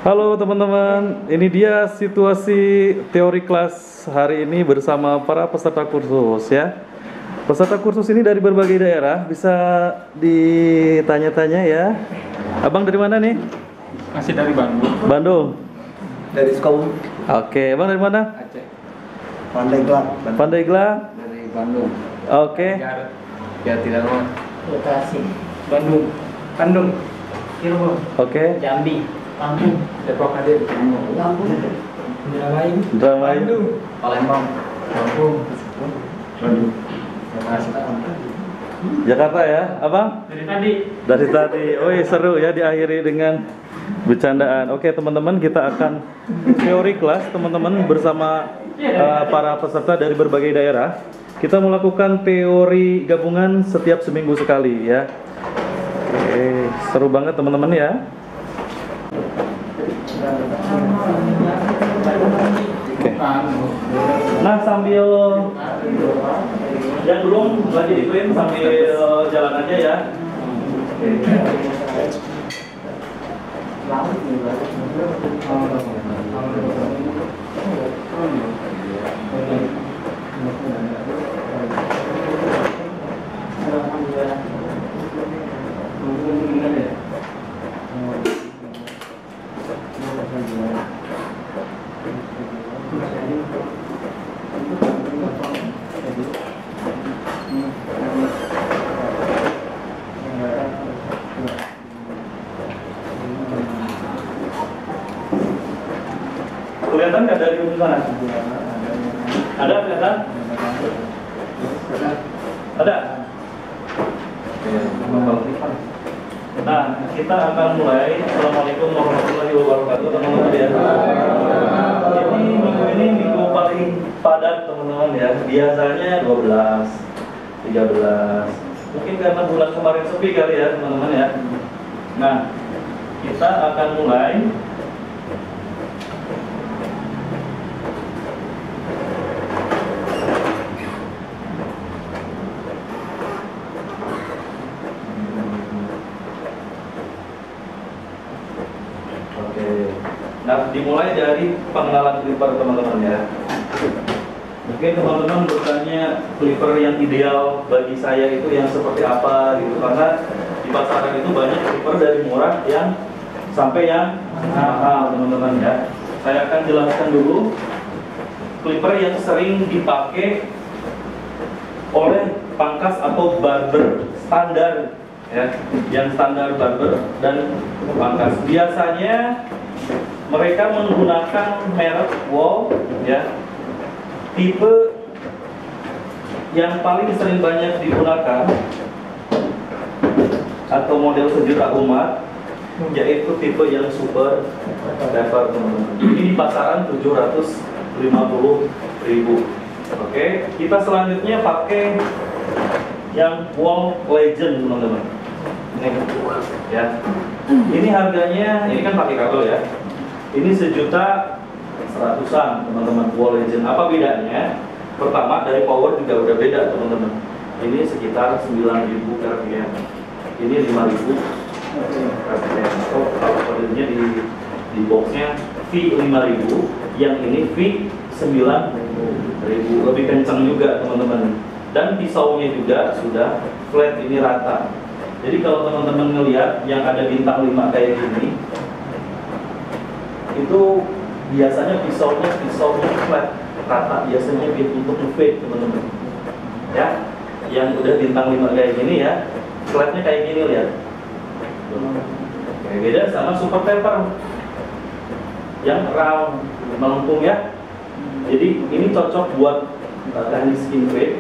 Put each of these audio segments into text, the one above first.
Halo teman-teman, ini dia situasi teori kelas hari ini bersama para peserta kursus ya. Peserta kursus ini dari berbagai daerah, bisa ditanya-tanya ya. Abang dari mana nih? Masih dari Bandung. Bandung. Dari Sukabumi. Oke, abang dari mana? Aceh. Pandeglang. Pandeglang. Dari Bandung. Oke. Ya tidak mau. Bekasi, Bandung. Bandung. Cirebon, Oke. Jambi, Lampung, Depok Hadir. Lampung, Indramayu, Indramayu. Palembang. Lampung. Bandung. Jakarta ya, abang? dari tadi. Dari tadi. Wih, seru ya, diakhiri dengan bercandaan. Oke teman-teman, kita akan teori kelas teman-teman bersama para peserta dari berbagai daerah. Kita melakukan teori gabungan setiap seminggu sekali ya. Oke, seru banget teman-teman ya. Oke. Nah, sambil yang belum lagi di print sambil jalan aja ya. Kelihatan nggak dari ujung sana? Ada kelihatan? Ada? Nah, kita akan mulai. Assalamualaikum warahmatullahi wabarakatuh teman-teman ya. Jadi minggu ini minggu paling padat teman-teman ya. Biasanya 12, 13. Mungkin karena bulan kemarin sepi kali ya teman-teman ya. Nah, kita akan mulai. Nah, dimulai dari pengenalan flipper teman-teman ya. Mungkin teman-teman bertanya flipper yang ideal bagi saya itu yang seperti apa gitu, karena di pasaran itu banyak flipper dari murah yang sampai yang mahal teman-teman ya. Saya akan jelaskan dulu flipper yang sering dipakai oleh pangkas atau barber standar ya, yang standar barber dan pangkas. Biasanya mereka menggunakan merek wall ya, tipe yang paling sering banyak digunakan atau model sejuta umat, yaitu tipe yang super lever teman-teman. Ini di pasaran 750.000. Oke, kita selanjutnya pakai yang wall legend teman-teman. Ini ya, ini harganya, ini kan pakai kabel ya. Ini 1.100.000-an teman-teman, wall legend. Apa bedanya? Pertama dari power juga udah beda teman-teman. Ini sekitar 9.000 rpm. Ini 5.000 rpm. Oh, kalau kodenya di boxnya V5000, yang ini V9000. Lebih kencang juga teman-teman. Dan pisaunya juga sudah flat, ini rata. Jadi kalau teman-teman ngelihat yang ada bintang 5 kayak gini, itu biasanya pisaunya flat rata, biasanya untuk nge-fade teman-teman ya. Yang udah bintang 5 kayak gini ya, flatnya kayak gini lihat. Oke, beda sama super taper yang round melengkung ya. Jadi ini cocok buat teknik skin fade.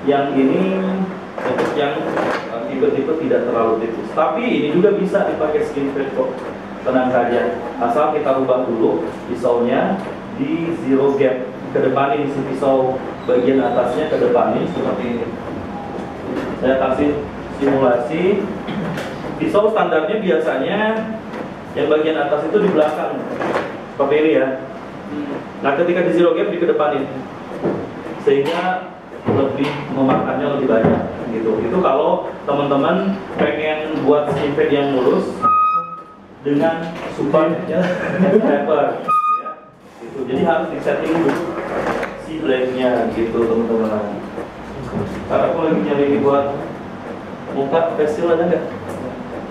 Yang ini untuk yang tipe-tipe tidak terlalu tipis. Tapi ini juga bisa dipakai skin fade kok. Tenang saja, asal kita ubah dulu pisaunya di zero gap, kedepanin si pisau bagian atasnya, kedepanin seperti ini. Saya kasih simulasi. Pisau standarnya biasanya yang bagian atas itu di belakang seperti ini ya. Nah, ketika di zero gap dikedepanin, sehingga lebih memakannya lebih banyak gitu. Itu kalau teman-teman pengen buat skin fade yang mulus, dengan super stepper ya. Gitu. Jadi harus disetting dulu si blade-nya gitu teman-teman. Karena aku lagi nyari ini buat muka facial ada nggak?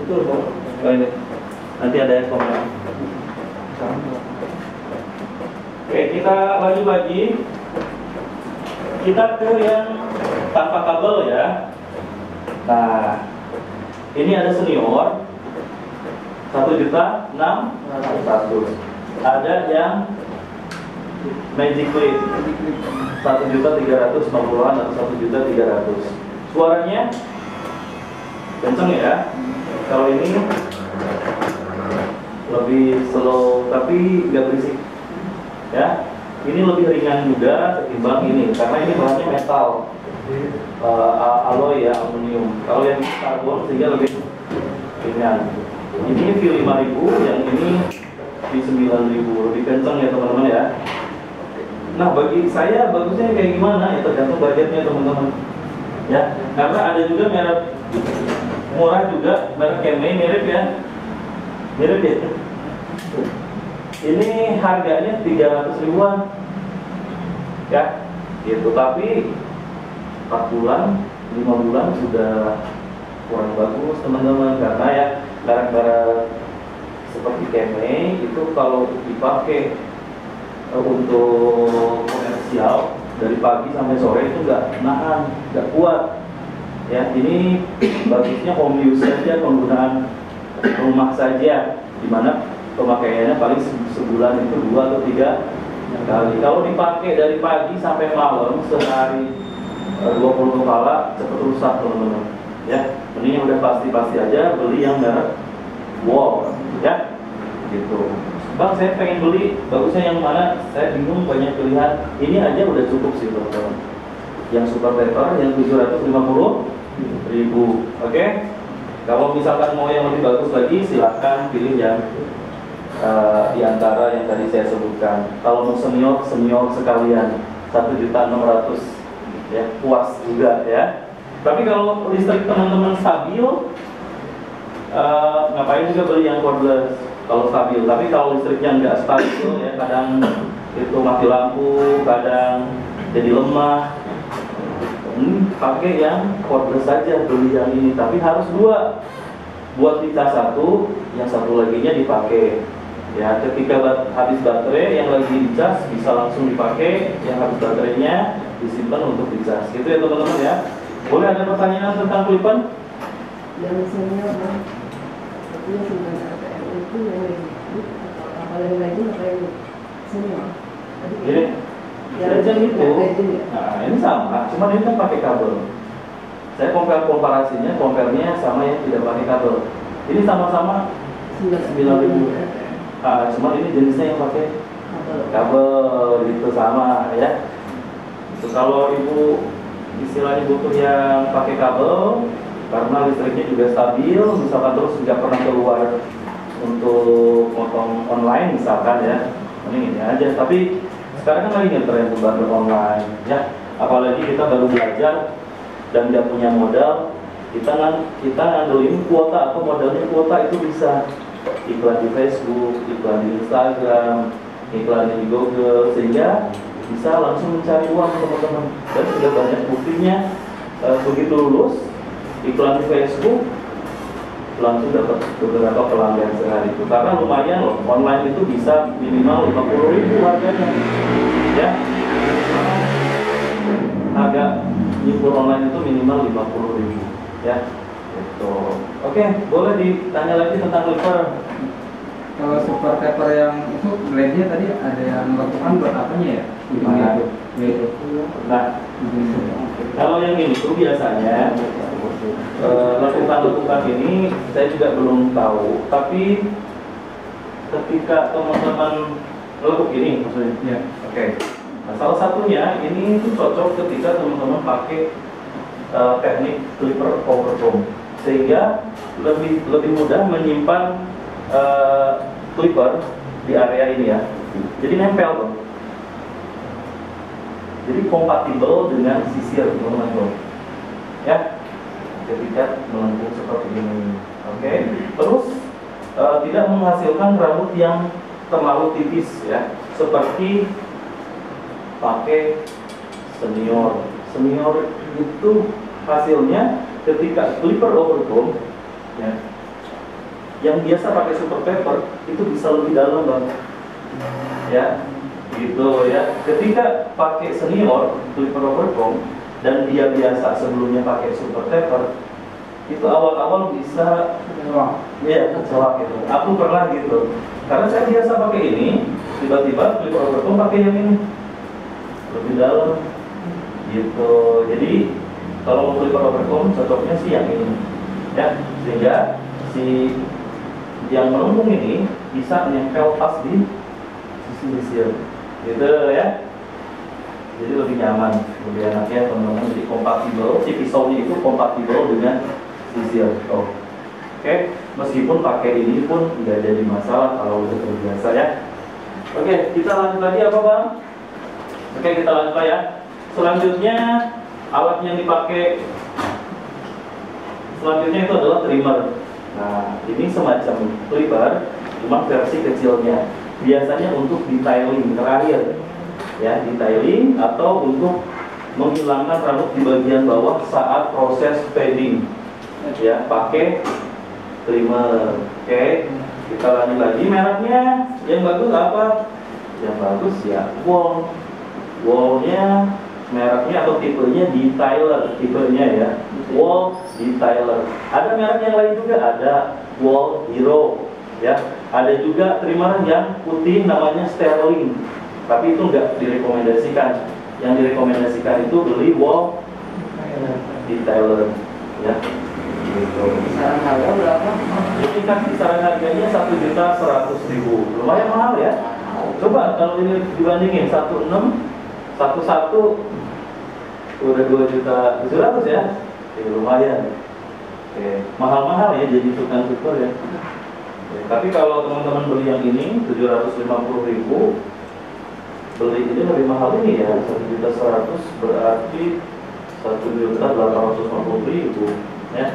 Itu loh. Oh ini. Nanti ada yang komen. Oke, kita lanjut lagi. Kita ke yang tanpa kabel ya. Nah, ini ada senior 1.600.000. Ada yang Magic Clip 1.350.000 atau 1.300.000. Suaranya kenceng ya. Kalau ini lebih slow tapi nggak berisik ya. Ini lebih ringan juga ketimbang ini karena ini bahannya metal, alloy ya, aluminium. Kalau yang karbon sehingga lebih ringan. Ini V5000, yang ini V9000, lebih kencang ya teman-teman ya. Nah bagi saya bagusnya kayak gimana ya tergantung budgetnya teman-teman ya. Karena ada juga merek murah juga, merek Kemei mirip ya, mirip ya. Ini harganya 300 ribuan ya gitu, tapi 4 bulan 5 bulan sudah kurang bagus teman-teman. Karena ya merek-merek seperti Kemei itu kalau dipakai untuk komersial dari pagi sampai sore itu nggak nahan, nggak kuat ya. Ini bagusnya home use saja, penggunaan rumah saja, dimana pemakaiannya paling sebulan itu 2 atau 3 kali. Kalau dipakai dari pagi sampai malam sehari 20 kala cepat rusak teman-teman ya. Mending yang udah pasti aja beli yang merek Wall ya gitu. Bang saya pengen beli, bagusnya yang mana? Saya bingung, banyak pilihan. Ini aja udah cukup sih teman-teman. Yang super paper yang 750.000. Oke. Kalau misalkan mau yang lebih bagus lagi silahkan pilih yang di antara yang tadi saya sebutkan. Kalau mau senior sekalian 1.600.000 ya, puas juga ya. Tapi kalau listrik teman-teman stabil, ngapain juga beli yang cordless kalau stabil. Tapi kalau listriknya nggak stabil ya, kadang itu mati lampu, kadang jadi lemah, pakai yang cordless saja, beli yang ini. Tapi harus 2, buat dicas 1, yang satu laginya dipakai ya. Ketika habis baterai yang lagi dicas bisa langsung dipakai, yang habis baterainya disimpan untuk dicas gitu ya teman-teman ya. Boleh ada pertanyaan tentang klipan? Yang senior bang, tapi yang sudah ada itu yang apalagi lagi apa yang senior. Jadi legend itu, nah ini sama, cuman ini kan pakai kabel. Saya komparasinya sama yang tidak pakai kabel. Ini sama-sama 9.000. Cuman ini jenisnya yang pakai kabel gitu sama ya. So, kalau ibu istilahnya butuh yang pakai kabel karena listriknya juga stabil, misalkan terus nggak pernah keluar untuk potong online misalkan ya, mending ini aja. Tapi sekarang kan lagi ngetren baru online ya, apalagi kita baru belajar dan nggak punya modal, kita ngandelin kuota atau modalnya kuota itu bisa iklan di Facebook, iklan di Instagram, iklan di Google, sehingga bisa langsung mencari uang teman-teman. Dan sudah banyak buktinya, begitu lulus iklan di Facebook langsung dapat beberapa pelanggan sehari itu. Karena lumayan loh, online itu bisa minimal 50.000 harganya ya. Harga nyipur online itu minimal 50.000 ya gitu. Oke, boleh ditanya lagi tentang clipper. Kalau super paper yang itu blade-nya tadi ada yang lekukan buat apanya ya? Nah, nah kalau yang ini tuh biasanya lekukan ini saya juga belum tahu, tapi ketika teman-teman lekuk ini maksudnya ya. Oke. Nah, salah satunya ini tuh cocok ketika teman-teman pakai teknik clipper overcomb, sehingga lebih mudah menyimpan clipper di area ini ya. Jadi nempel tuh. Jadi kompatibel dengan sisir teman-teman ya, ketika melengkung seperti ini. Oke. Terus tidak menghasilkan rambut yang terlalu tipis ya, seperti pakai senior. Senior itu hasilnya ketika clipper overcomb ya, yang biasa pakai super taper itu bisa lebih dalam bang, ya gitu ya. Ketika pakai senior clipper overcomb dan dia biasa sebelumnya pakai super taper, itu awal-awal bisa ya kecewa gitu. Aku pernah gitu, karena saya biasa pakai ini, tiba-tiba clipper overcomb pakai yang ini lebih dalam gitu. Jadi kalau mau clipper overcomb cocoknya sih yang ini ya, sehingga si yang melengkung ini bisa nempel pas di sisi gitu ya. Jadi lebih nyaman, lebih enaknya teman-teman. Jadi kompatibel, si pisaunya itu kompatibel dengan sisir. Oke, meskipun pakai ini pun nggak jadi masalah kalau udah terbiasa ya. Oke, kita lanjut lagi apa bang? Oke, kita lanjut ya. Selanjutnya alat yang dipakai selanjutnya itu adalah trimmer. Nah, ini semacam clipper, cuma versi kecilnya. Biasanya untuk detailing terakhir, ya, detailing atau untuk menghilangkan rambut di bagian bawah saat proses fading, ya, pakai trimmer. Oke, kita lanjut lagi. Mereknya yang bagus apa? Yang bagus ya Wahl. Wahlnya mereknya atau tipenya Detailer, tipenya ya Wahl Detailer. Ada merek yang lain juga, ada Wahl Hero ya. Ada juga trimmer yang putih namanya Sterling, tapi itu nggak direkomendasikan. Yang direkomendasikan itu beli Wahl Detailer ya gitu. Kisaran harga berapa? Ini kan kisaran harganya 1.100.000, lumayan mahal ya. Coba kalau ini dibandingin 16 11 udah 2.700.000 ya, lumayan. Oke, mahal-mahal ya jadi tukang cukur ya. Oke, tapi kalau teman-teman beli yang ini 750.000, beli ini lebih mahal ini ya, 1.100.000 berarti 1.850.000 ya.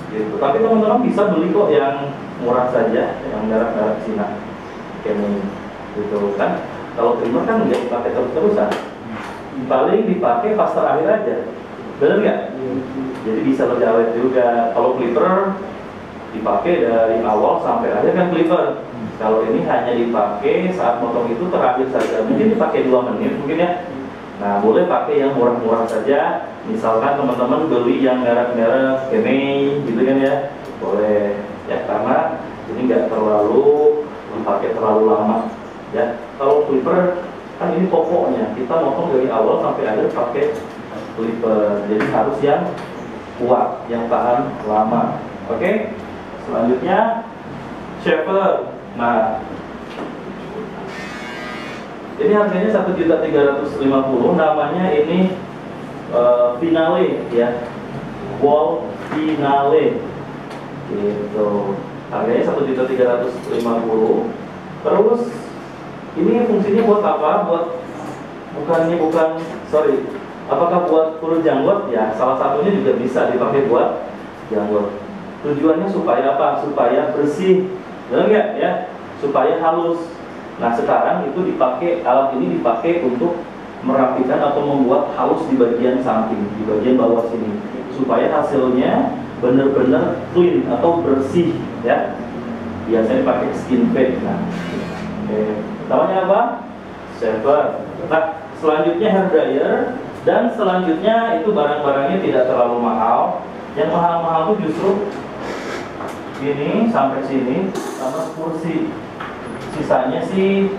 Gitu. Tapi teman-teman bisa beli kok yang murah saja, yang merek-merek Cina, kayak ini, gitu kan. Kalau trimmer kan nggak dipakai terus-terusan, paling dipakai pas terakhir aja, bener nggak? Jadi bisa lebih awet juga. Kalau clipper dipakai dari awal sampai akhir kan clipper. Kalau ini hanya dipakai saat motong itu terakhir saja, mungkin dipakai 2 menit mungkin ya. Nah, boleh pakai yang murah-murah saja. Misalkan teman-teman beli yang merek-merek Kemei gitu kan ya, boleh ya, karena ini nggak terlalu dipakai terlalu lama ya. Kalau clipper kan ini pokoknya kita motong dari awal sampai akhir pakai clipper, jadi harus yang kuat, yang tahan lama. Oke, selanjutnya shaver. Nah, ini harganya 1.350.000, namanya ini Finale ya, Wahl Finale gitu. Harganya 1.350.000. Terus ini fungsinya buat apa? Apakah buat full janggut? Ya, salah satunya juga bisa dipakai buat janggut. Tujuannya supaya apa? Supaya bersih, benar nggak ya? Supaya halus. Nah, sekarang itu alat ini dipakai untuk merapikan atau membuat halus di bagian samping, di bagian bawah sini, supaya hasilnya benar-benar clean atau bersih ya. Biasanya pakai skin fade. Nah, namanya apa? Shaver. Nah, selanjutnya hair dryer, dan selanjutnya itu barang-barangnya tidak terlalu mahal. Yang mahal-mahal itu justru ini sampai sini sama kursi. Sisanya sih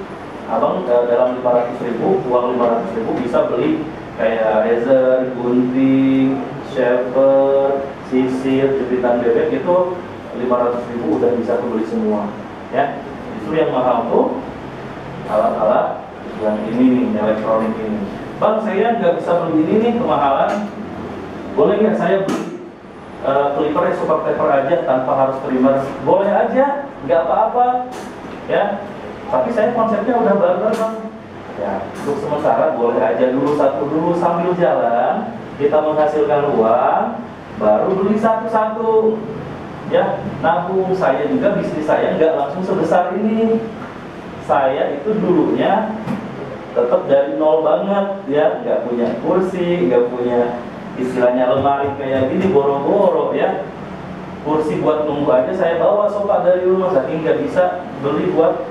abang dalam 500.000, uang 500.000 bisa beli kayak razor, gunting, shaver, sisir, jepitan bebek, itu 500.000 udah bisa beli semua ya. Justru yang mahal tuh alat-alat yang ini nih, elektronik ini. Bang, saya nggak bisa beli ini nih, kemahalan. Boleh nggak saya beli clipper super taper aja tanpa harus trimmer? Boleh aja, nggak apa-apa ya. Tapi saya konsepnya udah barter bang ya. Untuk sementara boleh aja dulu sambil jalan kita menghasilkan uang, baru beli satu-satu ya. Nabung saya juga, bisnis saya nggak langsung sebesar ini. Saya itu dulunya tetap dari nol banget, ya, nggak punya kursi, nggak punya istilahnya lemari kayak gini, boro-boro, ya. Kursi buat nunggu aja saya bawa sofa dari rumah, saking nggak bisa beli buat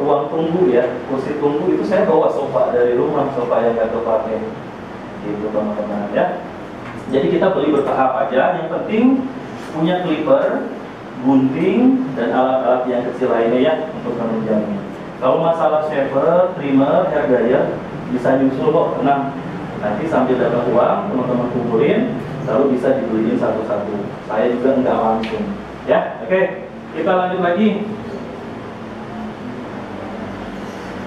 ruang tunggu, ya. Kursi tunggu itu saya bawa sofa dari rumah, sofa yang nggak terpakai, gitu teman-teman, ya. Jadi kita beli bertahap aja, yang penting punya clipper, gunting, dan alat-alat yang kecil lainnya, ya, untuk menunjangnya. Kalau masalah shaver, trimmer, hair dryer bisa nyusul kok, tenang. Nanti sambil dapat uang, teman-teman kumpulin, lalu bisa dibeliin satu-satu. Saya juga nggak langsung, ya. Oke, kita lanjut lagi.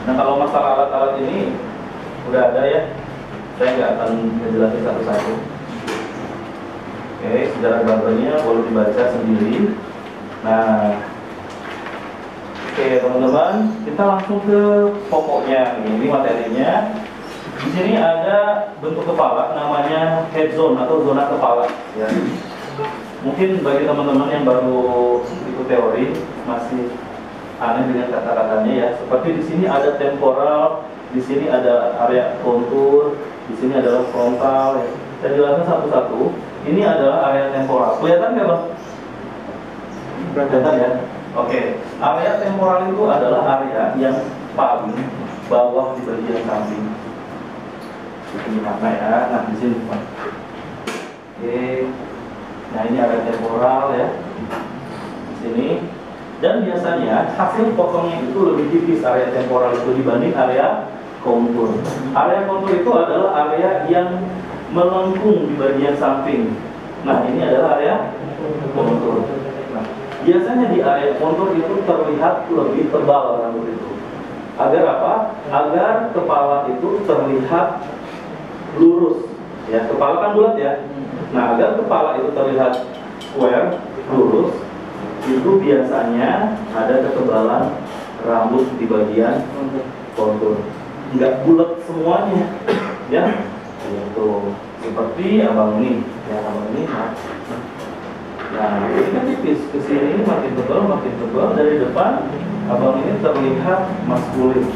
Nah, kalau masalah alat-alat ini udah ada, ya. Saya nggak akan menjelaskan satu-satu. Oke, sejarah barbernya boleh dibaca sendiri. Nah, oke teman-teman, kita langsung ke pokoknya. Ini materinya. Di sini ada bentuk kepala, namanya head zone atau zona kepala. Ya. Mungkin bagi teman-teman yang baru ikut teori masih aneh dengan kata-katanya, ya. Seperti di sini ada temporal, di sini ada area kontur, di sini adalah frontal. Ya. Saya jelaskan satu-satu. Ini adalah area temporal. Kelihatan nggak, Bang? Kelihatan, ya. Oke. Area temporal itu adalah area yang paling bawah di bagian samping. Ini mana, ya? Nah, di sini. Oke. Nah, ini area temporal, ya. Di sini. Dan biasanya hasil potongnya itu lebih tipis area temporal itu dibanding area kontur. Area kontur itu adalah area yang melengkung di bagian samping. Nah, ini adalah area kontur. Nah, biasanya di area kontur itu terlihat lebih tebal rambut itu. Agar apa? Agar kepala itu terlihat lurus. Ya, kepala kan bulat, ya. Nah, agar kepala itu terlihat square, lurus, itu biasanya ada ketebalan rambut di bagian kontur. Nggak bulat semuanya, ya. Itu seperti abang ini, ya, abang ini. Nah, ini kan tipis, kesini makin tebal dari depan. Abang ini terlihat maskulin,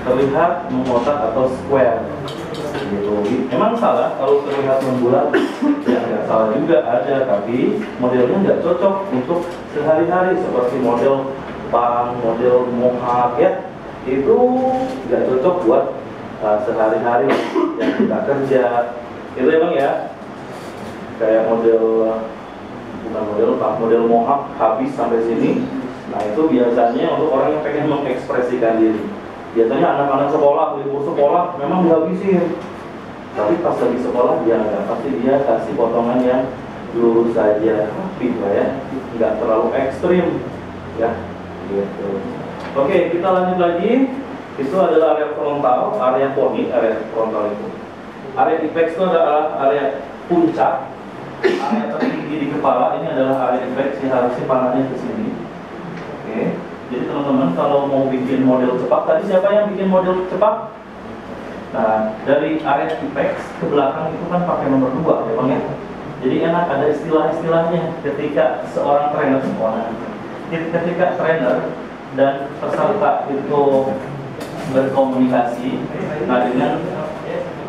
terlihat mengotak atau square. Gitu. Memang salah kalau terlihat membulat, ya nggak salah juga ada, tapi modelnya nggak cocok untuk sehari-hari seperti model pang, model mohawk, ya. Itu nggak cocok buat sehari-hari yang kita kerja. Itu emang, ya, kayak model, bukan model pang, model mohawk habis sampai sini. Nah, itu biasanya untuk orang yang pengen mengekspresikan diri. Biasanya anak-anak sekolah, libur sekolah memang dihabisin. Tapi pas lagi sekolah dia nggak, pasti dia kasih potongan yang lurus saja, rapi lah, ya, nggak terlalu ekstrim, ya. Gitu. Oke, kita lanjut lagi. Itu adalah area frontal, area poni, area frontal itu. Area apex itu adalah area puncak, area tertinggi di kepala. Ini adalah area apex yang harusnya panahnya ke sini. Oke. Jadi teman-teman kalau mau bikin model cepat, tadi siapa yang bikin model cepat? Nah, dari area apex ke belakang itu kan pakai nomor 2, ya Bang, ya. Jadi enak, ada istilah-istilahnya ketika seorang trainer, ketika trainer dan peserta itu berkomunikasi, nah dengan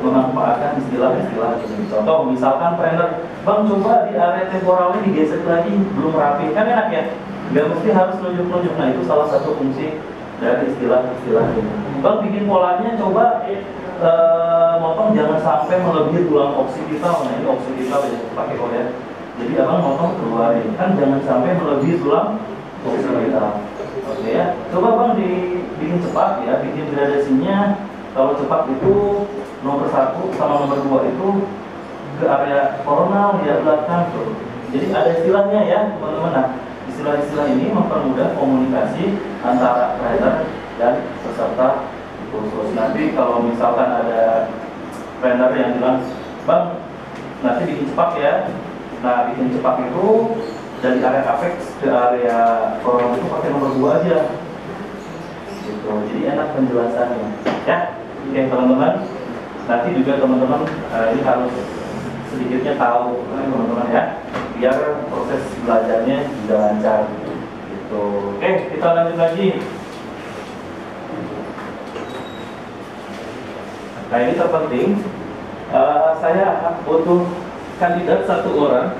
memanfaatkan istilah-istilah ini. Contoh, misalkan trainer, Bang coba di area temporalnya digesek lagi, belum rapi, kan enak, ya. Nggak mesti harus nunjuk-nunjuk. Nah, itu salah satu fungsi dari istilah-istilah ini. Bang bikin polanya, coba motong jangan sampai melebihi tulang oksipital. Nah, ini oksipital, ya, pakai kode. Jadi abang motong keluarin, kan jangan sampai melebihi tulang oksipital. Oke, ya. Coba bang dibikin cepat, ya, bikin gradasinya. Kalau cepat itu nomor 1 sama nomor 2 itu ke area koronal, ya, belakang tuh. Jadi ada istilahnya, ya teman-teman. Nah, istilah-istilah ini mempermudah komunikasi antara trainer dan peserta khusus. Nanti kalau misalkan ada trainer yang bilang, Bang, nanti bikin cepat, ya. Nah, bikin cepat itu dari area apex ke area koronal itu pakai nomor 2 aja. Gitu. Jadi enak penjelasannya, ya. Oke teman-teman. Nanti juga teman-teman ini harus sedikitnya tahu, teman-teman, ya. biar proses belajarnya juga lancar. Gitu. Oke, kita lanjut lagi. Nah ini terpenting. Saya butuh kandidat satu orang.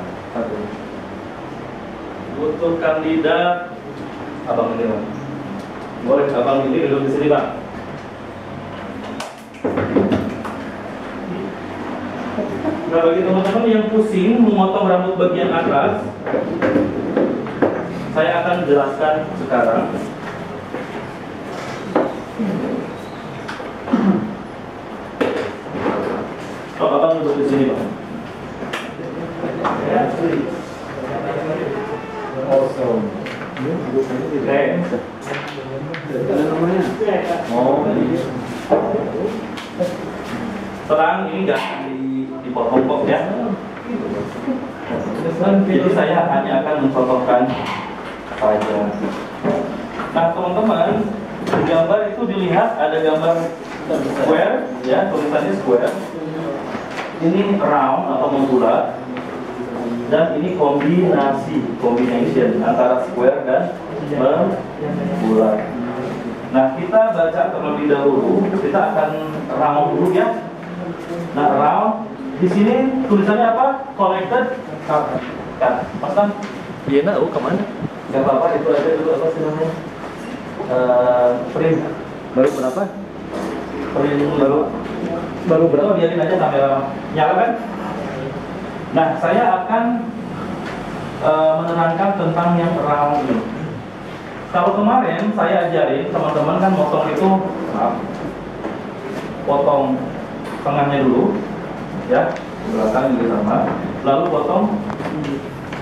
Butuh kandidat. Abang ini, Bang. Boleh abang ini duduk di sini, Bang. Nah, bagi teman-teman yang pusing memotong rambut bagian atas, saya akan jelaskan sekarang. Oh, abang duduk di sini, Bang. Awesome. Oke. Ada namanya. Oh, terang ini nggak akan dipotong kok ya. Jadi saya hanya akan mencontohkan saja. Nah teman-teman, di gambar itu dilihat ada gambar square, ya tulisannya square. Ini round atau membulat, dan ini combination antara square dan membulat. Nah kita baca terlebih dahulu, kita akan round dulu ya. Nah round di sini tulisannya apa? Connected cut. Mas kan? Iya nak, kemana? Gak apa-apa, itu aja dulu apa sih namanya? Print baru berapa? Print baru berapa? Biarin aja kamera nyala kan? Nah saya akan menerangkan tentang yang round ini. Kalau kemarin saya ajarin teman-teman kan motong itu, potong tengahnya dulu, ya, belakang juga sama, lalu potong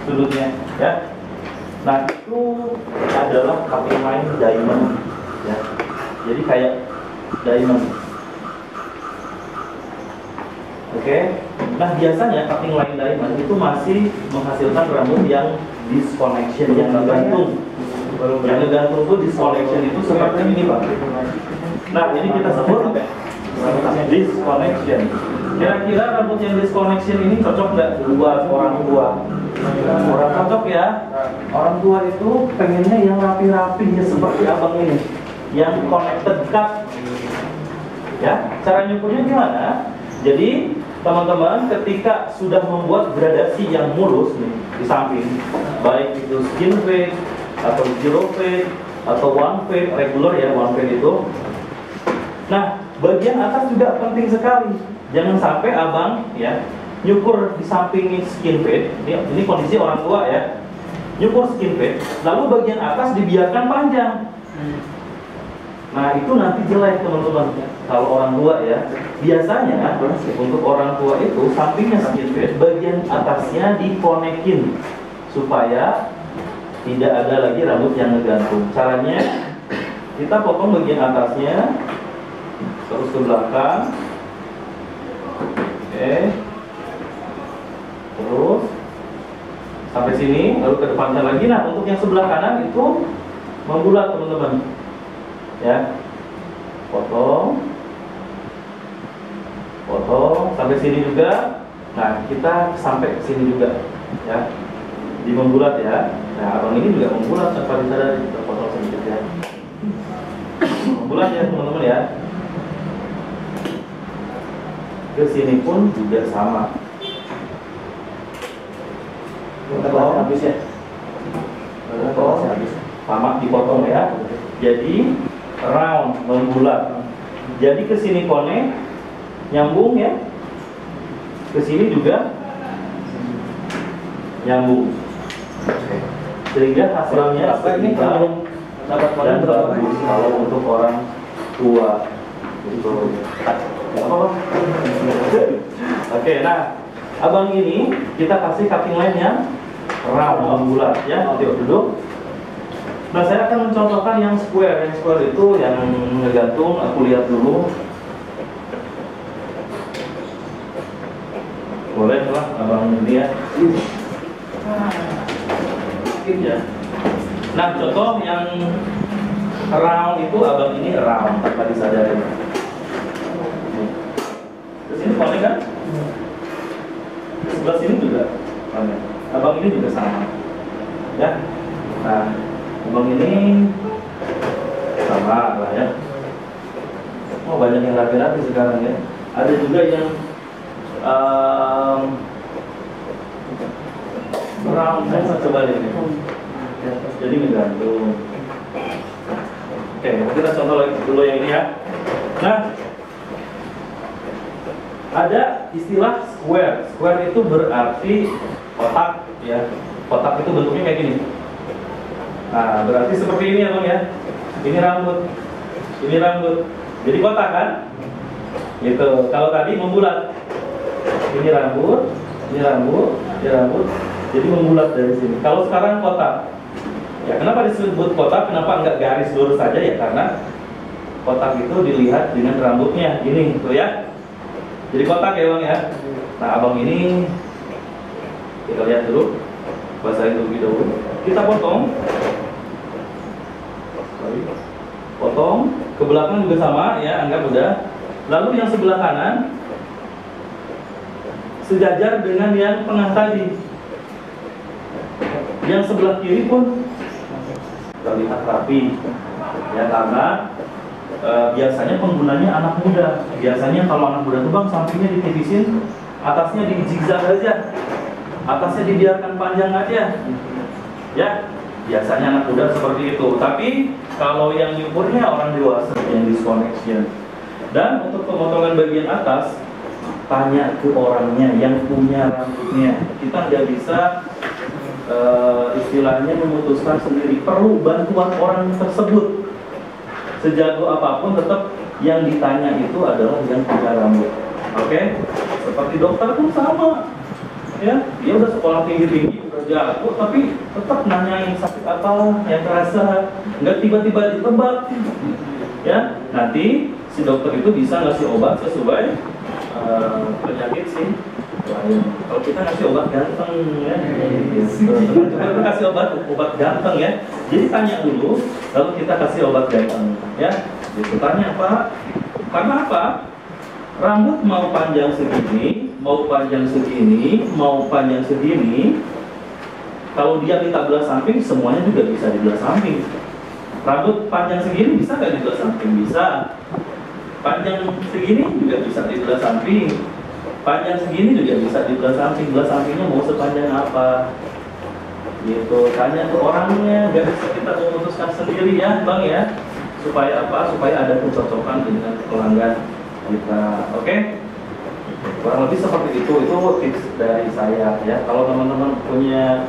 sudutnya, ya. Nah itu adalah cutting line diamond, ya. Jadi kayak diamond. Oke. Nah biasanya cutting line diamond itu masih menghasilkan rambut yang disconnection, yang gantung. Yang gantung itu disconnection itu seperti ini, Pak. Nah ini kita sebut disconnection. Kira-kira rambut yang disconnection ini cocok nggak buat orang tua? Orang cocok ya. Orang tua itu pengennya yang rapi-rapi ya seperti abang ini, yang connected cut. Ya, cara nyukurnya gimana? Jadi teman-teman ketika sudah membuat gradasi yang mulus nih di samping, baik itu skin fade atau zero fade atau one fade, regular ya one fade itu. Nah bagian atas juga penting sekali. Jangan sampai abang ya nyukur di samping skin fade. Ini kondisi orang tua ya, nyukur skin fade, lalu bagian atas dibiarkan panjang. Nah itu nanti jelek teman-teman. Kalau orang tua ya, biasanya untuk orang tua itu sampingnya skin fade, bagian atasnya dikonekin supaya tidak ada lagi rambut yang ngegantung. Caranya kita potong bagian atasnya terus ke belakang. Oke. Terus sampai sini, lalu ke depannya lagi. Nah untuk yang sebelah kanan itu membulat teman-teman. Ya, potong sampai sini juga. Nah kita sampai ke sini juga ya, di membulat ya. Nah abang ini juga membulat tanpa disadari, kita potong sedikit ya, membulat ya teman-teman ya. Ke sini pun juga sama, potong habis ya, potong habis, sama dipotong ya. Jadi round membulat. Jadi ke sini connect nyambung ya, ke sini juga nyambung, sehingga hasilnya ini seimbang dan bagus kalau untuk orang tua. Gitu. Apa? Oke, nah abang ini kita kasih cutting line yang round membulat ya. Yuk duduk. Nah saya akan mencontohkan yang square. Yang square itu yang ngegantung. Aku lihat dulu. Boleh lah abang ini ya. Ya. Nah contoh yang round itu abang ini round tanpa disadari. Terus ini konek kan? Sebelah sini juga konek. abang ini juga sama, ya. Nah, abang ini sama lah ya. Oh, banyak yang rapi-rapi sekarang ya. Ada juga yang round, saya coba lihat ini. Jadi menggantung. Oke, kita contoh lagi dulu yang ini ya. Nah, ada istilah square. Square itu berarti kotak ya. Kotak itu bentuknya kayak gini. Nah, berarti seperti ini ya bang ya. Ini rambut, ini rambut. Jadi kotak kan? Gitu. Kalau tadi membulat. Ini rambut, ini rambut, ini rambut. Jadi membulat dari sini. Kalau sekarang kotak. Ya, kenapa disebut kotak? Kenapa enggak garis lurus saja ya? Karena kotak itu dilihat dengan rambutnya. Gini, tuh ya. Jadi kotak ya bang ya. Nah, abang ini kita lihat dulu. Basahin dulu dulu. Kita potong. Potong. Ke belakang juga sama ya. Anggap udah. Lalu yang sebelah kanan sejajar dengan yang tengah tadi. Yang sebelah kiri pun terlihat rapi ya, karena biasanya penggunanya anak muda. Biasanya kalau anak muda tuh bang, sampingnya ditipisin, atasnya di zigzag aja, atasnya dibiarkan panjang aja ya. Biasanya anak muda seperti itu. Tapi kalau yang nyukurnya orang dewasa, yang disconnection. Dan untuk pemotongan bagian atas, tanya ke orangnya yang punya rambutnya. Kita nggak bisa istilahnya memutuskan sendiri, perlu bantuan orang tersebut. Sejago apapun tetap yang ditanya itu adalah yang punya rambut. Oke? Seperti dokter pun sama ya, dia udah sekolah tinggi-tinggi, udah jago, tapi tetap nanyain sakit apa yang terasa, nggak tiba-tiba ditebak ya. Nanti si dokter itu bisa ngasih obat sesuai penyakit sih. Kalau kita ngasih obat ganteng ya, kita kasih obat ganteng ya. Jadi tanya dulu, lalu kita kasih obat ganteng ya. Jadi tanya apa? Karena apa? Rambut mau panjang segini, mau panjang segini, mau panjang segini. Kalau dia minta belah samping, semuanya juga bisa dibelah samping. Rambut panjang segini bisa nggak dibelah samping? Bisa. Panjang segini juga bisa dibelah samping. Panjang segini juga bisa dibelah samping. Belah sampingnya mau sepanjang apa? Gitu. Tanya ke orangnya, nggak bisa kita memutuskan sendiri ya bang ya. Supaya apa? Supaya ada kecocokan dengan pelanggan kita. Oke? Kurang lebih seperti itu. Itu tips dari saya ya. Kalau teman-teman punya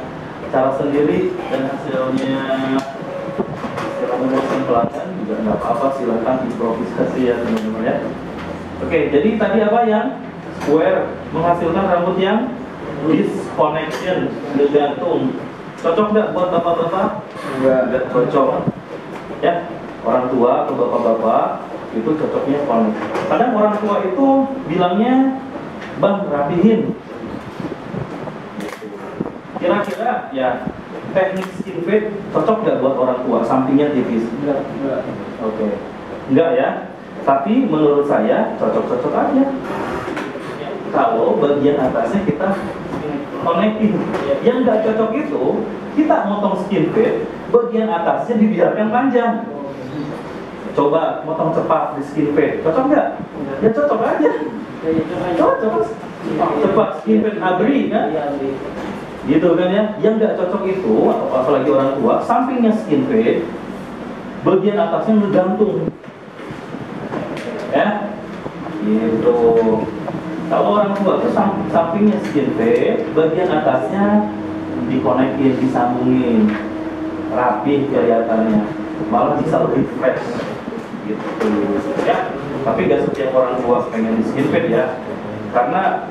cara sendiri dan hasilnya memuaskan pelanggan juga nggak apa-apa, silakan improvisasi ya teman-teman ya. Oke, jadi tadi apa yang square menghasilkan rambut yang disconnection, bergantung. Cocok nggak buat bapak-bapak? Nggak cocok ya. Orang tua atau bapak-bapak itu cocoknya connect. Kadang orang tua itu bilangnya, bang rapihin. Kira-kira ya teknik skin fade cocok nggak buat orang tua? Sampingnya tipis? Enggak. Oke. Enggak ya. Tapi menurut saya cocok-cocok aja. Kalau bagian atasnya kita connecting. Yang nggak cocok itu kita motong skin fade, bagian atasnya dibiarkan panjang. Coba motong cepat di skin fade, cocok nggak? Ya cocok aja. Cocok. Cepat skin fade abri kan? Gitu kan ya. Yang nggak cocok itu, apalagi orang tua, sampingnya skin fade, bagian atasnya ngegantung. Ya, gitu. Kalau orang tua itu sampingnya skin fade, bagian atasnya dikonekin, disambungin, rapi kelihatannya, malah bisa lebih fresh, gitu. Ya, tapi gak setiap orang tua pengen di skin fade ya, karena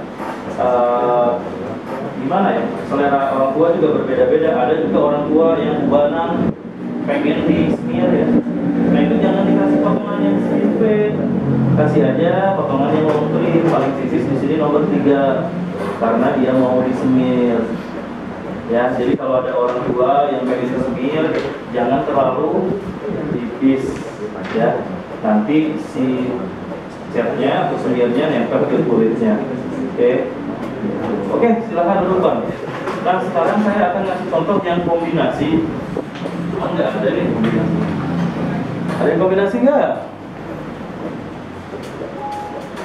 gimana ya, selera orang tua juga berbeda-beda. Ada juga orang tua yang banang pengen di smear ya. Nah itu jangan dikasih potongan yang skin fade, kasih aja potongan yang long trim, paling tipis di sini nomor 3, karena dia mau disemir. Ya, jadi kalau ada orang tua yang pengen disemir, jangan terlalu tipis ya. Nanti si catnya atau semirnya nempel ke kulitnya. Oke, silakan dulu Bang. Nah sekarang saya akan ngasih contoh yang kombinasi. Cuma nggak ada nih kombinasi. Ada yang kombinasi nggak?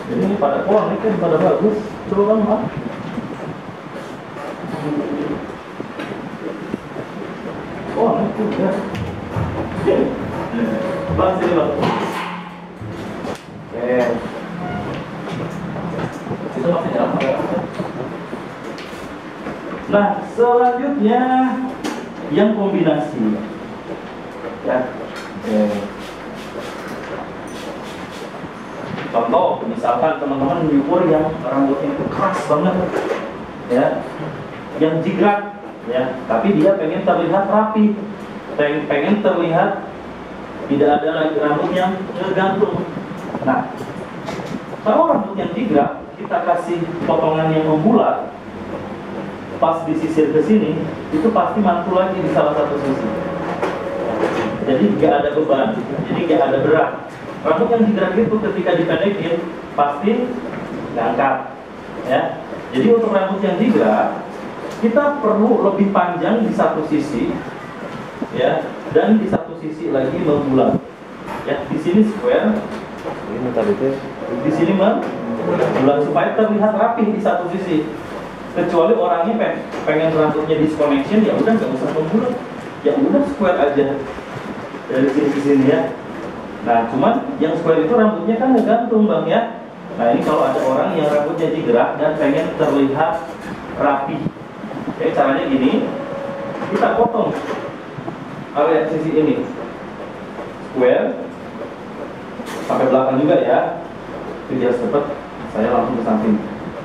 Ini pada ini kan pada bagus. Coba kamu ah. Ini juga. Bang sini bang. Oke. Itu masih nyala. Nah selanjutnya yang kombinasi. Ya. Oke. Contoh, misalkan teman-teman nyukur yang rambutnya itu keras banget, ya, yang jigrat, ya, tapi dia pengen terlihat rapi, pengen terlihat tidak ada lagi rambut yang ngegantung. Nah, kalau rambut yang jigrat kita kasih potongan yang membulat, pas disisir ke sini, itu pasti mantul lagi di salah satu sisi. Jadi nggak ada beban, jadi nggak ada berat. Rambut yang jigrat itu ketika dipendekin pasti ngangkat, ya. Jadi untuk rambut yang jigrat kita perlu lebih panjang di satu sisi, ya, dan di satu sisi lagi membulat. Ya, di sini square, Ini tadi tuh. di sini membulat supaya terlihat rapi di satu sisi. Kecuali orangnya pengen rambutnya disconnection, ya udah nggak usah membulat, ya udah square aja dari sini ke sini, ya. Nah, cuman yang square itu rambutnya kan ngegantung bang, ya. Nah ini kalau ada orang yang rambutnya jigrat dan pengen terlihat rapi, jadi caranya gini, kita potong area sisi ini square sampai belakang juga, ya. Biar cepet, saya langsung ke samping.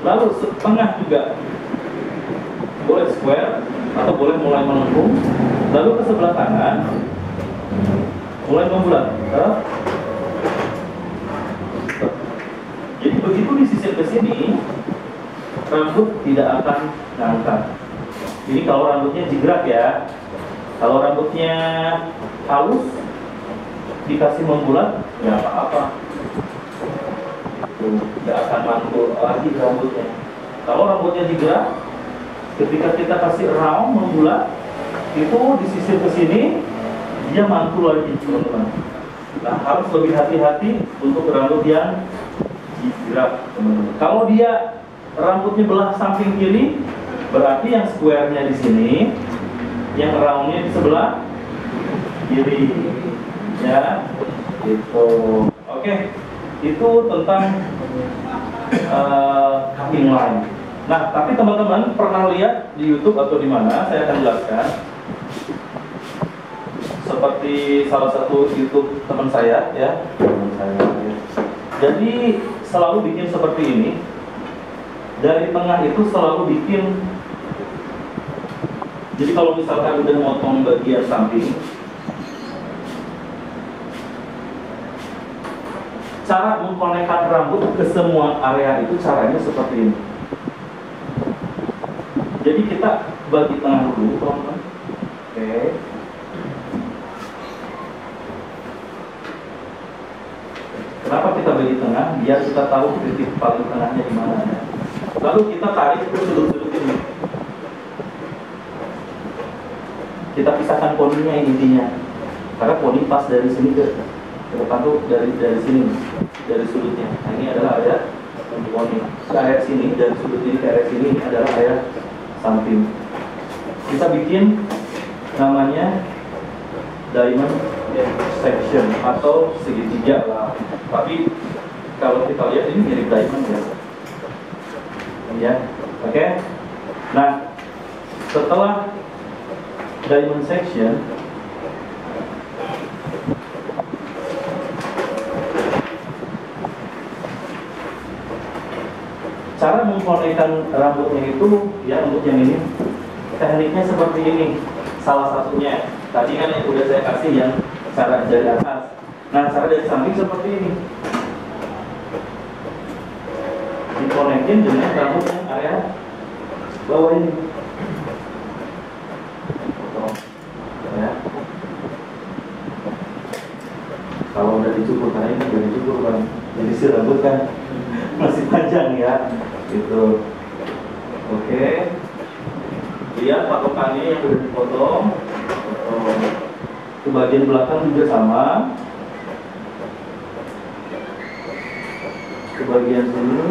Lalu setengah juga boleh square atau boleh mulai melengkung. Lalu ke sebelah kanan mulai membulat. Jadi begitu disisir ke sini, rambut tidak akan ngangkat. Ini kalau rambutnya jigrat, ya. Kalau rambutnya halus, dikasih membulat, ya apa-apa. Tidak akan mantul lagi rambutnya. Kalau rambutnya jigrat, ketika kita kasih round membulat, itu disisir ke sini, dia mantul lagi, teman-teman. Nah, harus lebih hati-hati untuk rambut yang jigrat, teman-teman. Kalau dia rambutnya belah samping kiri, berarti yang square-nya di sini, yang round-nya di sebelah kiri, ya. Itu, oke. Itu tentang cutting line. Nah, tapi teman-teman pernah lihat di YouTube atau di mana? Saya akan jelaskan. Seperti salah satu YouTube teman saya, ya. Teman saya, ya. Jadi selalu bikin seperti ini. Dari tengah itu selalu bikin. Jadi kalau misalkan udah motong bagian samping, cara mengkonekkan rambut ke semua area itu caranya seperti ini. Jadi kita bagi tengah dulu, teman-teman. Oke. Kenapa kita bagi tengah? Biar kita tahu titik paling tengahnya di mana, ya. Lalu kita tarik ke sudut-sudut ini. Kita pisahkan poninya intinya. Karena poni pas dari sini ke depan tuh dari sini, dari sudutnya. Nah, ini adalah area poni. Ke area sini, dari sudut ini ke area sini, ini adalah area samping. Kita bikin namanya diamond section atau segitiga lah. Tapi kalau kita lihat ini mirip diamond, ya. Ya, oke. Nah, setelah diamond section, cara mengkonekkan rambutnya itu, ya, untuk yang ini tekniknya seperti ini. Salah satunya tadi kan yang udah saya kasih yang cara dari atas. Nah, cara dari samping seperti ini, dikonekin dengan rambut yang area bawah ini, ya. Kalau udah dicukur, karena ini udah dicukur kan, jadi si rambut kan masih panjang, ya, gitu. Oke. lihat patokannya yang sudah dipotong. Ke bagian belakang juga sama. Ke bagian sini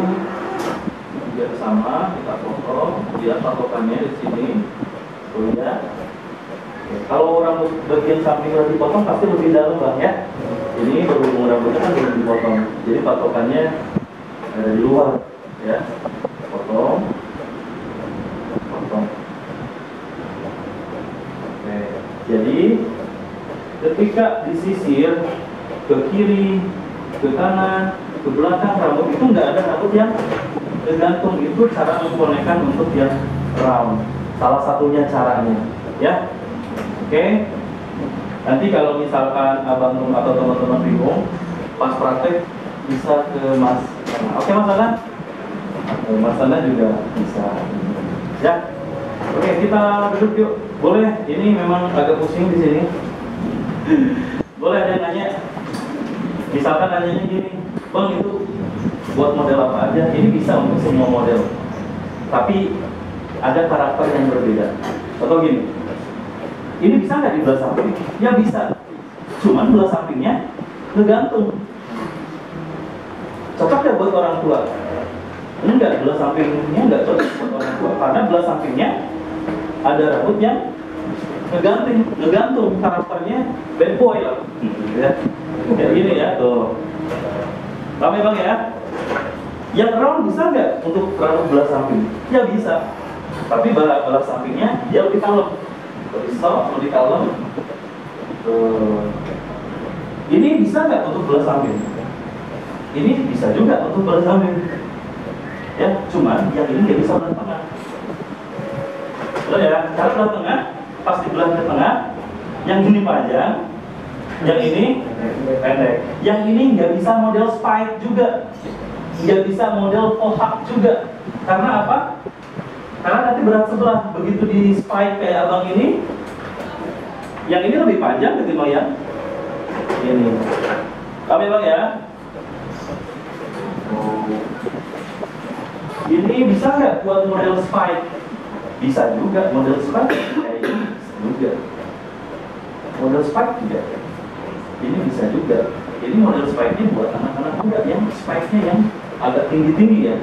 juga sama, kita potong. Lihat patokannya di sini. Tuh ya. Kalau rambut bagian samping udah dipotong pasti lebih dalam bang ya. Ini berhubung rambutnya kan belum dipotong, jadi patokannya ada di luar ya. Potong. Oke. Jadi ketika disisir ke kiri, ke kanan, ke belakang rambut itu nggak ada rambut yang tergantung. Itu cara mengkonekkan untuk yang round. Salah satunya caranya ya. Oke, nanti kalau misalkan abang atau teman-teman bingung, pas praktek bisa ke Mas Ana. Oke Mas Ana? Mas Ana juga bisa. Ya, oke kita duduk yuk. Boleh? Ini memang agak pusing di sini. Boleh ada yang nanya? Misalkan nanyanya gini, bang itu buat model apa aja? Ini bisa untuk semua model, tapi ada karakter yang berbeda. Atau gini, ini bisa nggak di belah samping? Ya bisa, cuman belah sampingnya ngegantung. Cocok nggak buat orang tua? Enggak, belah sampingnya nggak cocok buat orang tua karena belah sampingnya ada rambut yang ngegantung karakternya bad boy lah. Ya, kayak gini ya tuh. Ramai bang ya. Yang round bisa nggak untuk rambut belah samping? Ya bisa, tapi belah sampingnya dia lebih kalem. Lebih soft, lebih kalem. Ini bisa nggak untuk belah samping? Ini bisa juga untuk belah samping. Ya, cuman yang ini nggak bisa belah tengah. Betul ya? Kalau belah tengah, pas di belah ke tengah, yang ini panjang, yang ini pendek. Yang ini nggak bisa model spike juga, nggak bisa model pohak juga. Karena apa? Karena nanti berat sebelah. Begitu di spike kayak abang ini, yang ini lebih panjang ketimbang yang ini. Kami bang ya. Ini bisa nggak buat model spike? Bisa juga model spike kayak ini juga. Model spike juga. Ini bisa juga. Ini model spike-nya buat anak-anak muda yang spike-nya yang agak tinggi-tinggi ya.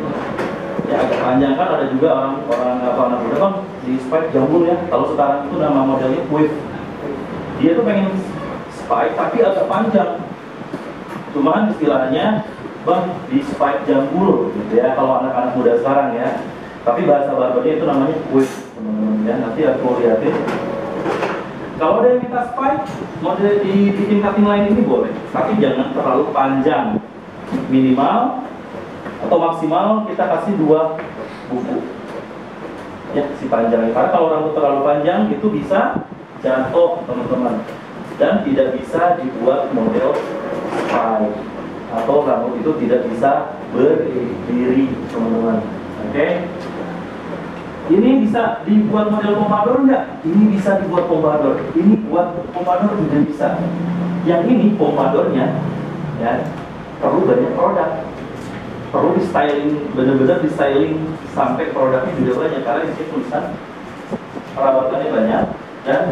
Ya agak panjang kan, ada juga orang anak muda bang di spike jambul ya. Kalau sekarang itu nama modelnya wave. Dia tuh pengen spike tapi agak panjang. Cuman istilahnya bang di spike jambul gitu ya kalau anak-anak muda sekarang ya. Tapi bahasa barbernya itu namanya wave teman-teman ya. Nanti aku lihatin. Kalau ada yang minta spike model di cutting lain ini boleh, tapi jangan terlalu panjang. Minimal atau maksimal kita kasih 2 buku ya si panjang. Karena kalau rambut terlalu panjang itu bisa jatuh teman-teman dan tidak bisa dibuat model spike atau rambut itu tidak bisa berdiri teman-teman. Oke. Ini bisa dibuat model pompadour enggak? Ini bisa dibuat pompadour. Ini buat pompadour tidak bisa. Yang ini pompadournya ya perlu banyak produk. Perlu di styling, benar-benar di styling sampai produknya juga banyak karena di sini tulisan perawatannya banyak dan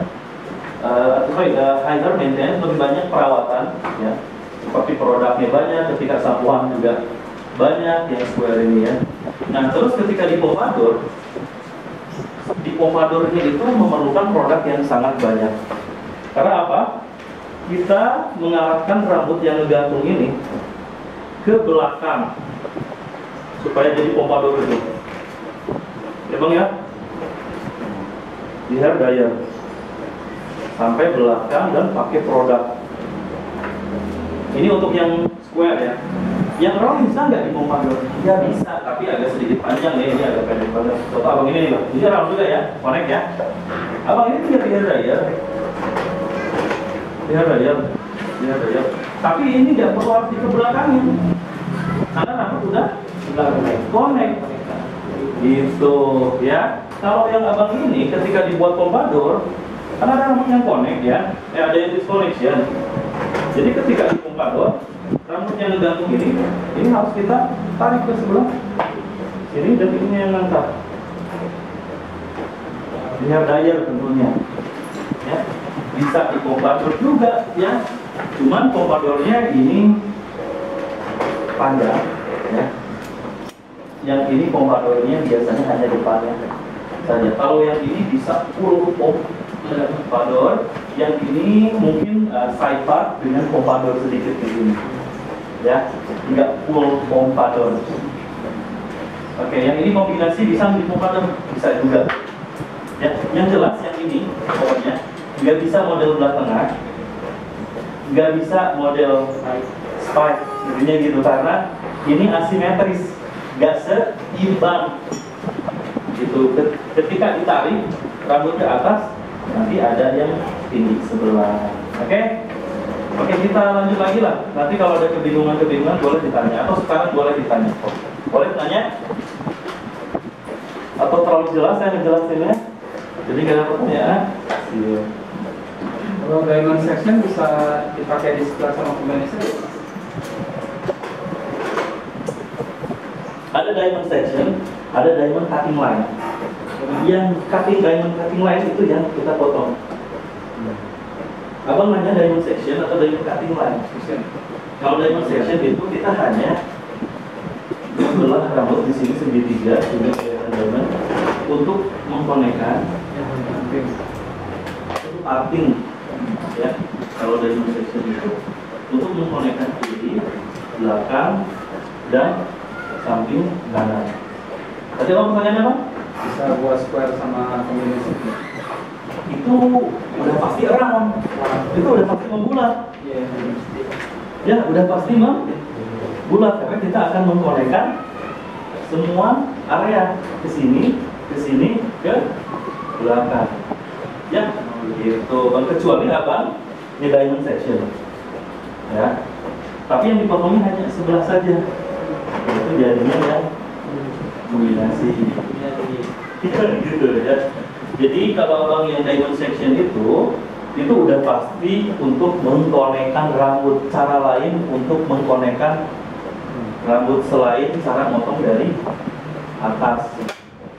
higher maintenance, lebih banyak perawatan ya. Seperti produknya banyak, ketika sampoan juga banyak yang square ini ya. Nah terus ketika di pompadournya itu memerlukan produk yang sangat banyak. Karena apa? Kita mengarahkan rambut yang ngegantung ini ke belakang supaya jadi pompadour itu. Ya bang ya, di hair dryer sampai belakang dan pakai produk. Ini untuk yang square ya. Yang round bisa nggak di pompadour? Ya bisa, tapi agak sedikit panjang ya. Ini agak pendek banget. Contoh abang ini nih bang, ini round juga ya, connect ya. Abang ini tinggal di hair dryer. Di hair dryer. Tapi ini nggak perlu harus dikebelakangin. Karena rambut udah connect gitu ya. Kalau yang abang ini ketika dibuat pompadour kan ada rambut yang connect ya, ada yang disconnection. Jadi ketika di pompadour rambut yang ngegantung ini harus kita tarik ke sebelah sini dan ini yang ngangkat. hair dryer tentunya. Ya, bisa di pompadour juga ya. Cuman pompadournya ini panjang ya. Yang ini pompadournya biasanya hanya depannya saja. Kalau yang ini bisa full pompadour, yang ini mungkin side part dengan pompadour sedikit di sini. Ya, tidak full pompadour. Oke, yang ini kombinasi bisa di pompadour, bisa juga. Ya, yang jelas yang ini pokoknya nggak bisa model belah tengah, nggak bisa model spike, intinya gitu karena ini asimetris, nggak seimbang. Gitu. Ketika ditarik rambut ke atas, nanti ada yang tinggi sebelah. Oke? Oke, kita lanjut lagi lah. Nanti kalau ada kebingungan boleh ditanya, atau sekarang boleh ditanya. Boleh tanya? Atau terlalu jelas saya ngejelasinnya? Jadi nggak ada pertanyaan? Iya. Kalau diamond section bisa dipakai di sebelah sama kombinasi. Ada diamond section, ada diamond cutting line. Yang diamond cutting line itu yang kita potong. Abang nanya diamond section atau diamond cutting line? Kalau diamond section itu kita hanya membelah rambut di sini segitiga sudah kelihatan diamond untuk mengkonekkan parting ya. Kalau diamond section itu untuk mengkonekkan kiri, belakang, dan samping kanan. Tadi apa pertanyaannya, Bang? Bisa buat square sama kombinasi. Itu udah pasti round. Itu udah pasti membulat. Ya, udah pasti membulat karena kita akan mengkonekkan semua area ke sini, ke belakang. Ya, gitu. Kecuali abang ini diamond section. Ya. Tapi yang dipotongnya hanya sebelah saja. Itu jadinya yang kombinasi gitu ya. Jadi kalau abang yang diamond section itu udah pasti untuk mengkonekkan rambut. Cara lain untuk mengkonekkan rambut selain cara motong dari atas.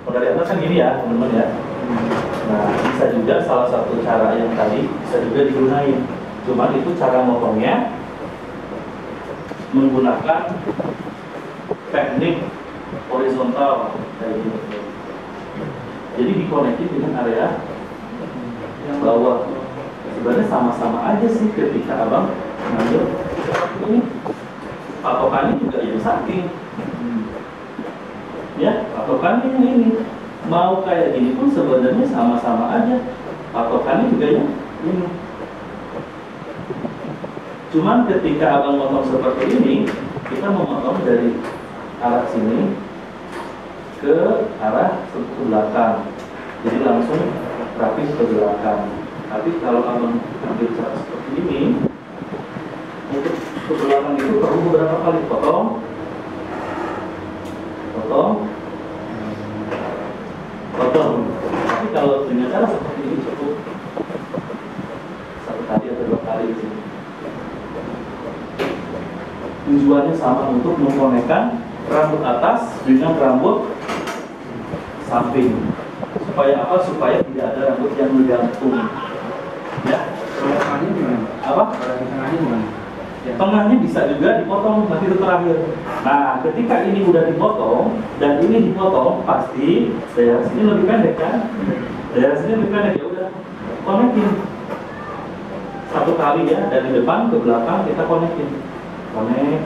Kalau dari atas kan gini ya teman-teman ya. Nah, bisa juga salah satu cara yang tadi bisa juga digunakan. Cuman itu cara motongnya menggunakan teknik horizontal kayak gitu. Jadi dikonekin dengan area yang bawah. Sebenarnya sama-sama aja sih ketika abang ngambil ini. Patokannya juga yang samping. Ya, patokannya yang ini. Mau kayak gini pun sebenarnya sama-sama aja. Patokannya juga yang ini. Cuman ketika abang motong seperti ini, kita memotong dari arah sini ke arah ke belakang. Jadi langsung rapi ke belakang. Tapi kalau abang ambil cara seperti ini, untuk ke belakang itu perlu beberapa kali potong, Tapi kalau dengan cara seperti ini cukup satu kali atau dua kali di sini. Tujuannya sama untuk mengkonekkan rambut atas dengan rambut samping. Supaya apa? Supaya tidak ada rambut yang menggantung. Ya. Kalau tengahnya gimana? Apa? Kalau di tengahnya gimana? Ya. Tengahnya bisa juga dipotong nanti itu terakhir. Nah, ketika ini udah dipotong dan ini dipotong, pasti daerah sini lebih pendek kan? Daerah sini lebih pendek, ya udah konekin satu kali ya, dari depan ke belakang kita konekin. Konek,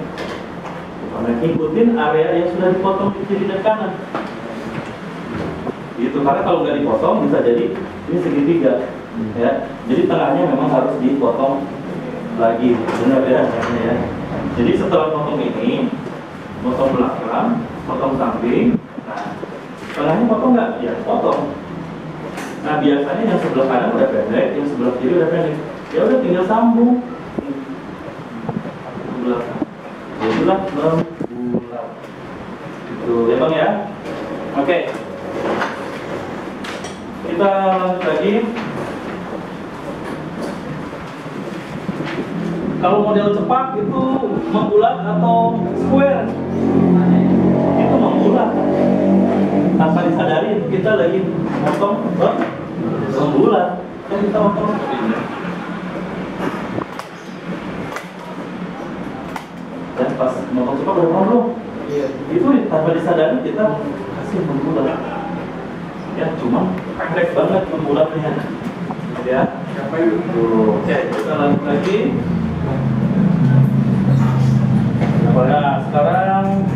ikutin area yang sudah dipotong di kiri dan kanan. Gitu, karena kalau nggak dipotong bisa jadi ini segitiga, ya. Jadi tengahnya memang harus dipotong lagi, benar ya? Jadi setelah potong ini, potong belakang, potong samping. Nah, tengahnya potong nggak? Ya potong. Nah biasanya yang sebelah kanan udah pendek, yang sebelah kiri udah pendek. Ya udah tinggal sambung. Belakang. Jadilah membulat. Itu ya bang ya. Oke. Kita lanjut lagi. Kalau model cepat itu membulat atau square? Itu membulat. Tanpa disadari kita lagi motong rembulan. Kan kita motong seperti ini. Dan pas motong cepat udah belum? Iya. Itu tanpa disadari kita hasil rembulan. Ya, cuma pendek banget rembulannya. Ya. Oke, kita lanjut lagi. Nah, sekarang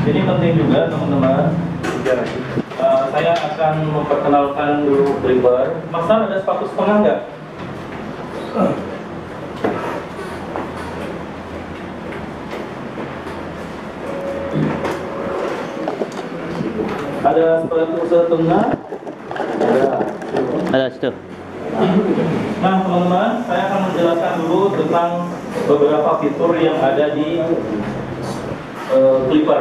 ini penting juga teman-teman. Saya akan memperkenalkan dulu clipper. Mas San, ada sepatu setengah nggak? Ada sepatu setengah? Ada situ. Nah teman-teman, saya akan menjelaskan dulu tentang beberapa fitur yang ada di clipper.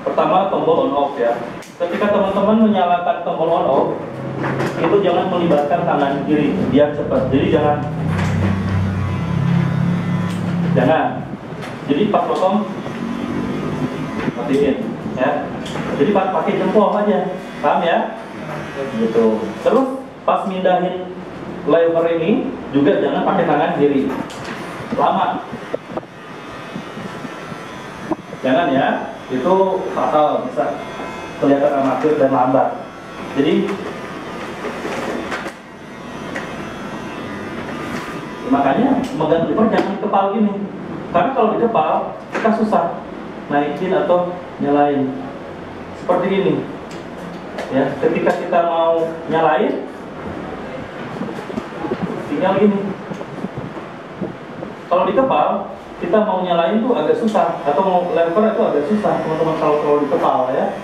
Pertama, tombol on off ya. Ketika teman-teman menyalakan tombol on off, itu jangan melibatkan tangan kiri, biar cepat. Jadi jangan. Jadi pas potong, matiin ya. Jadi pakai jempol aja, paham ya? Gitu. Terus pas mindahin lever ini juga jangan pakai tangan kiri, lama. Jangan ya, itu fatal, bisa kelihatan amatir dan lambat. Jadi makanya megang clipper jangan dikepal gini, karena kalau dikepal kita susah naikin atau nyalain seperti ini. Ya, ketika kita mau nyalain, tinggal gini. Kalau dikepal, kita mau nyalain tuh agak susah, atau mau lever itu agak susah, teman-teman kalau dikepal ya.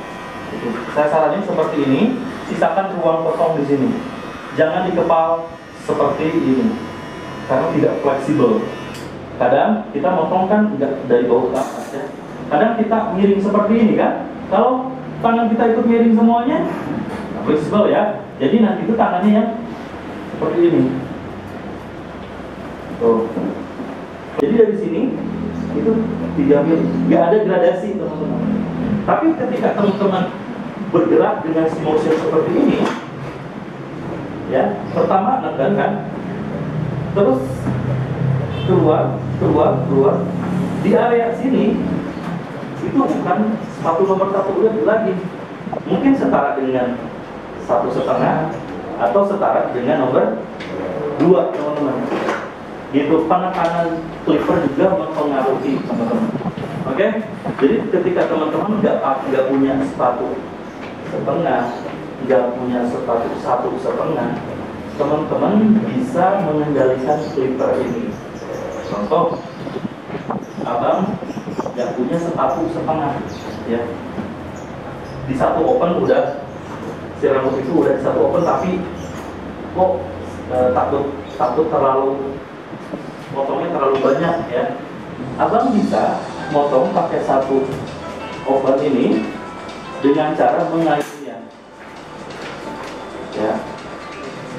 Saya saranin seperti ini, sisakan ruang kosong di sini. Jangan dikepal seperti ini, karena tidak fleksibel. Kadang kita motong kan nggak dari bawah ke atas ya. Kadang kita miring seperti ini kan. Kalau tangan kita ikut miring semuanya, fleksibel ya. Jadi nanti itu tangannya yang seperti ini. Tuh. Jadi dari sini itu 3 mil, nggak ada gradasi teman-teman. Tapi ketika teman-teman bergerak dengan motion seperti ini, ya, pertama neken kan, terus keluar. Di area sini itu bukan sepatu nomor 1 udah lagi, mungkin setara dengan 1,5 atau setara dengan nomor 2 teman-teman. Gitu, penekanan clipper juga mempengaruhi teman-teman. Oke, jadi ketika teman-teman nggak punya sepatu setengah, nggak punya sepatu 1,5, teman-teman bisa mengendalikan clipper ini. Contoh, abang nggak punya sepatu setengah, ya. Di satu open udah, si rambut itu udah di satu open, tapi kok takut terlalu motongnya terlalu banyak ya. Abang bisa motong pakai satu open ini dengan cara mengaitnya. Ya.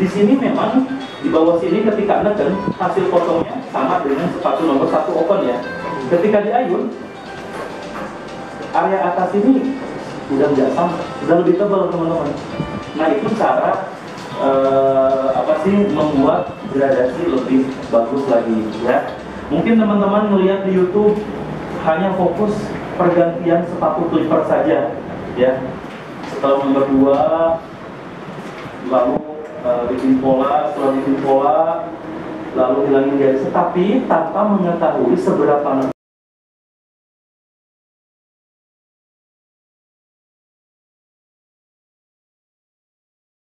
Di sini memang di bawah sini ketika neken hasil potongnya sama dengan sepatu nomor 1 open ya. Ketika diayun, area atas ini udah nggak sama, udah lebih tebal teman-teman. Nah itu cara membuat gradasi lebih bagus lagi ya. Mungkin teman-teman melihat di YouTube hanya fokus pergantian sepatu clipper saja ya. Setelah nomor 2 lalu bikin pola, setelah bikin pola lalu hilangin garis, tapi tanpa mengetahui seberapa